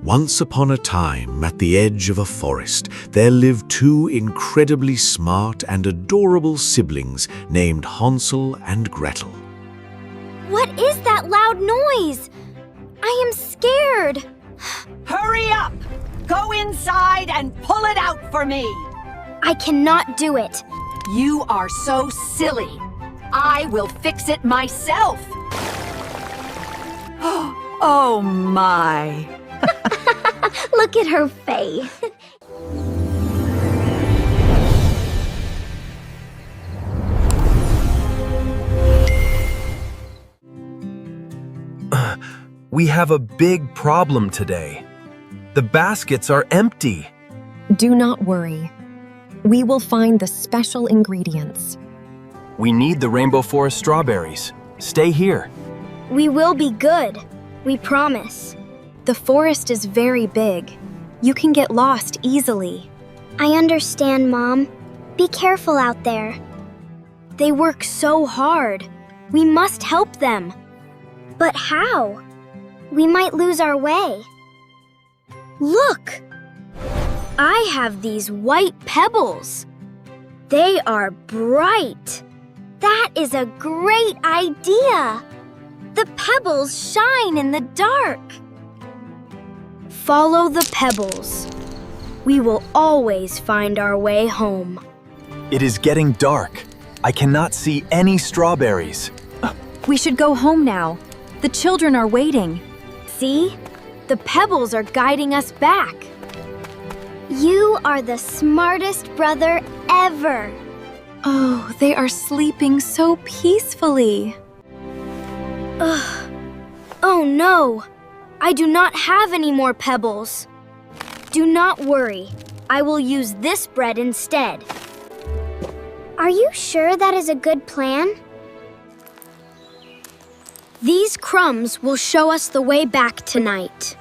Once upon a time, at the edge of a forest, there lived two incredibly smart and adorable siblings named Hansel and Gretel. What is that loud noise? I am scared. Hurry up! Go inside and pull it out for me! I cannot do it. You are so silly. I will fix it myself. Oh my! Look at her face. We have a big problem today. The baskets are empty. Do not worry. We will find the special ingredients. We need the rainbow forest strawberries. Stay here. We will be good. We promise. The forest is very big. You can get lost easily. I understand, Mom. Be careful out there. They work so hard. We must help them. But how? We might lose our way. Look! I have these white pebbles. They are bright. That is a great idea. The pebbles shine in the dark. Follow the pebbles. We will always find our way home. It is getting dark. I cannot see any strawberries. We should go home now. The children are waiting. See? The pebbles are guiding us back. You are the smartest brother ever. Oh, they are sleeping so peacefully. Ugh. Oh no! I do not have any more pebbles. Do not worry. I will use this bread instead. Are you sure that is a good plan? These crumbs will show us the way back tonight.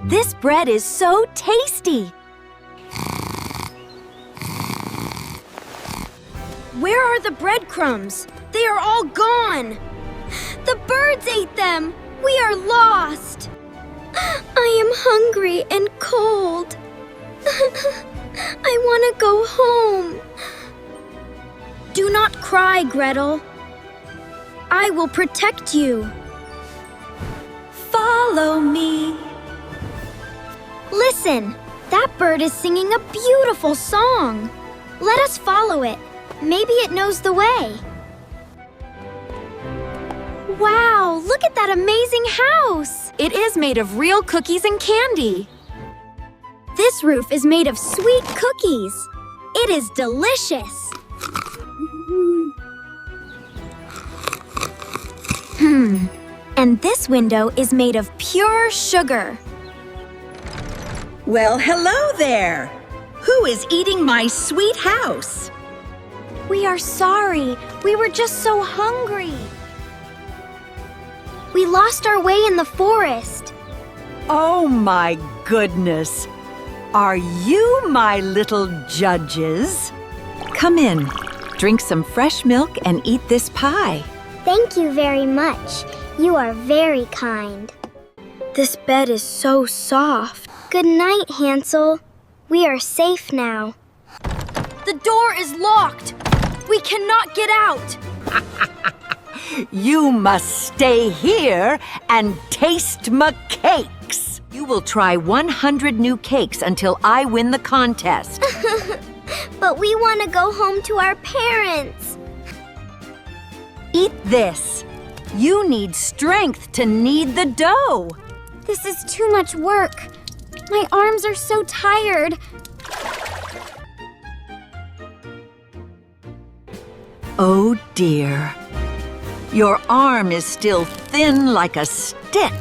This bread is so tasty. Where are the breadcrumbs? They are all gone. The birds ate them. We are lost. I am hungry and cold. I want to go home. Do not cry, Gretel. I will protect you. Follow me. Listen, that bird is singing a beautiful song. Let us follow it. Maybe it knows the way. Wow, look at that amazing house. It is made of real cookies and candy. This roof is made of sweet cookies. It is delicious. And this window is made of pure sugar. Well, hello there. Who is eating my sweet house? We are sorry. We were just so hungry. We lost our way in the forest. Oh my goodness. Are you my little judges? Come in, drink some fresh milk and eat this pie. Thank you very much. You are very kind. This bed is so soft. Good night, Hansel. We are safe now. The door is locked. We cannot get out. You must stay here and taste my cakes. You will try 100 new cakes until I win the contest. But we want to go home to our parents. Eat this. You need strength to knead the dough. This is too much work. My arms are so tired. Oh dear. Your arm is still thin like a stick.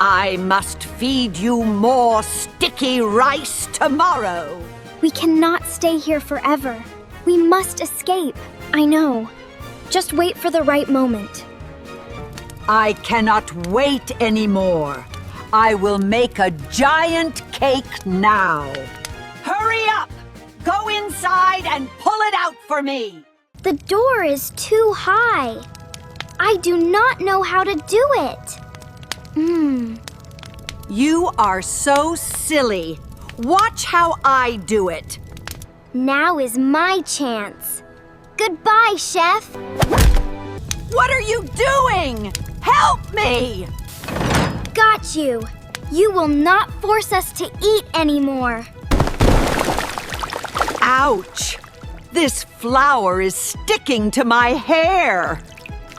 I must feed you more sticky rice tomorrow. We cannot stay here forever. We must escape. I know. Just wait for the right moment. I cannot wait anymore. I will make a giant cake now. Hurry up! Go inside and pull it out for me. The door is too high. I do not know how to do it. You are so silly. Watch how I do it. Now is my chance. Goodbye, Chef. What are you doing? Help me! Got you. You will not force us to eat anymore. Ouch! This flour is sticking to my hair.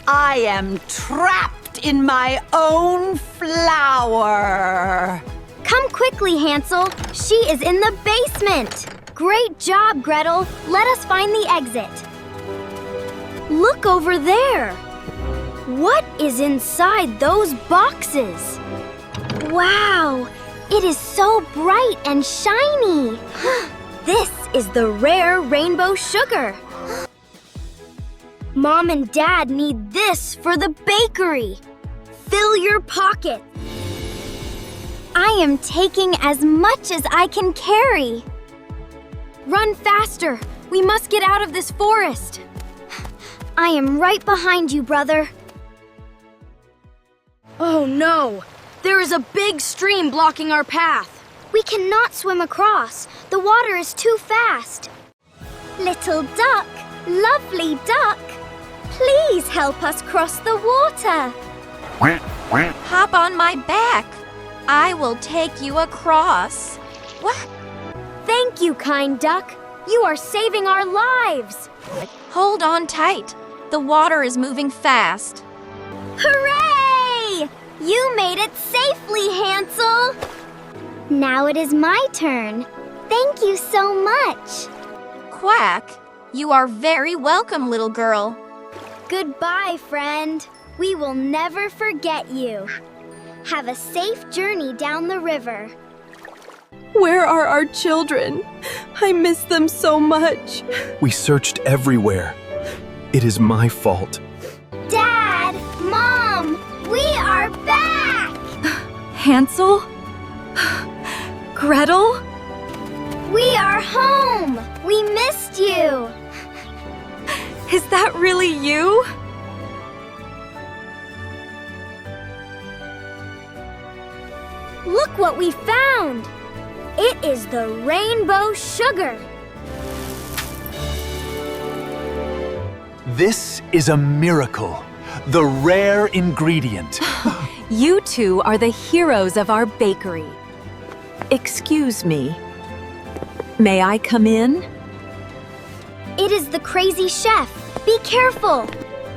I am trapped in my own flour. Come quickly, Hansel. She is in the basement. Great job, Gretel. Let us find the exit. Look over there. What is inside those boxes? Wow, it is so bright and shiny. This is the rare rainbow sugar. Mom and Dad need this for the bakery. Fill your pocket. I am taking as much as I can carry. Run faster. We must get out of this forest. I am right behind you, brother. Oh no! There is a big stream blocking our path. We cannot swim across. The water is too fast. Little duck, lovely duck, please help us cross the water. Hop on my back. I will take you across. What? Thank you, kind duck. You are saving our lives. Hold on tight. The water is moving fast. Hooray! You made it safely, Hansel. Now it is my turn. Thank you so much. Quack, you are very welcome, little girl. Goodbye, friend. We will never forget you. Have a safe journey down the river. Where are our children? I miss them so much. We searched everywhere. It is my fault. Dad! Mom! We are back! Hansel? Gretel? We are home! We missed you! Is that really you? Look what we found! It is the rainbow sugar! This is a miracle. The rare ingredient. You two are the heroes of our bakery. Excuse me. May I come in? It is the crazy chef. Be careful!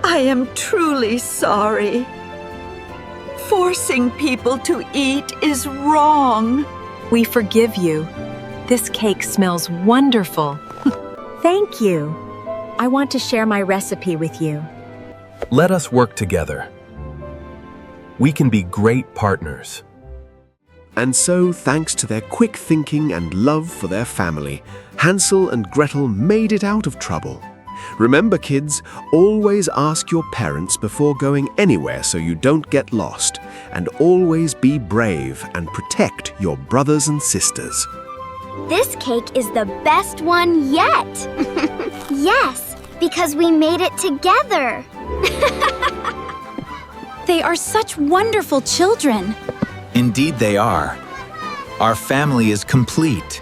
I am truly sorry. Forcing people to eat is wrong. We forgive you. This cake smells wonderful. Thank you. I want to share my recipe with you. Let us work together. We can be great partners. And so, thanks to their quick thinking and love for their family, Hansel and Gretel made it out of trouble. Remember, kids, always ask your parents before going anywhere so you don't get lost, and always be brave and protect your brothers and sisters. This cake is the best one yet! Yes, because we made it together! They are such wonderful children. Indeed they are. Our family is complete.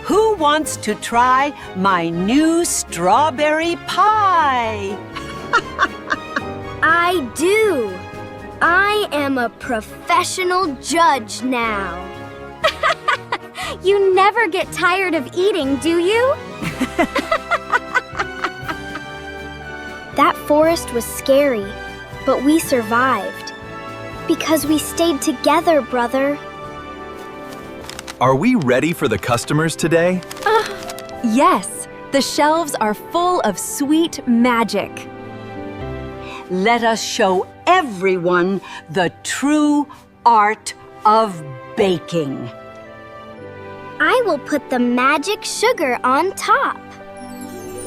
Who wants to try my new strawberry pie? I do! I am a professional judge now. You never get tired of eating, do you? That forest was scary, but we survived. Because we stayed together, brother. Are we ready for the customers today? Yes, the shelves are full of sweet magic. Let us show everyone the true art of baking. I will put the magic sugar on top.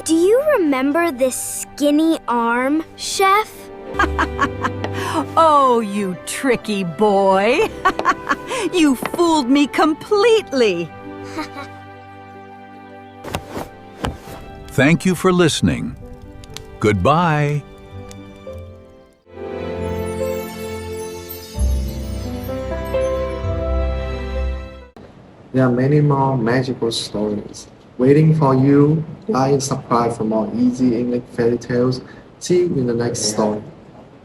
Do you remember this skinny arm, Chef? Oh, you tricky boy. You fooled me completely. Thank you for listening. Goodbye. There are many more magical stories waiting for you. Like and subscribe for more easy English fairy tales. See you in the next story.